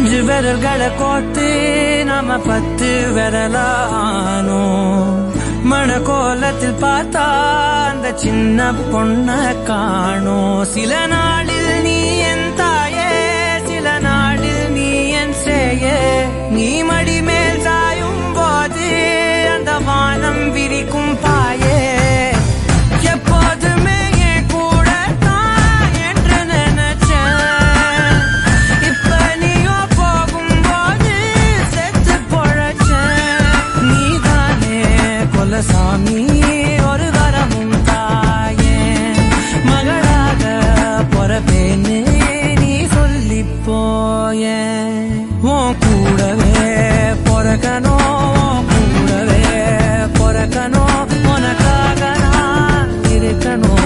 அஞ்சு விரல்களை கோத்து நாம 10 விரலானோ மணக்கோலத்தில் பார்த்தா அந்த சின்ன பொண்ண காணோம். சில நாளில் நீ என் தாயே, சில நாளில் நீ என் சேயே. நீ மடி மேல் சாயும் போது அந்த வானம் விரிக்கும் பாயே. எப்போதுமே என் கூட தான் என்று நினைச்சேன். இப்ப நீயோ போகும்போது செத்து பொழைச்சேன். நீதானே கொலசாமி, ஒரு வரமும் தாயே. மகளாக பொறப்பேன்னு நீ சொல்லி போய. உன் கூடவே பொறக்கணும், கூடவே பொறக்கணும். உனக்காக நான் இருக்கணும்.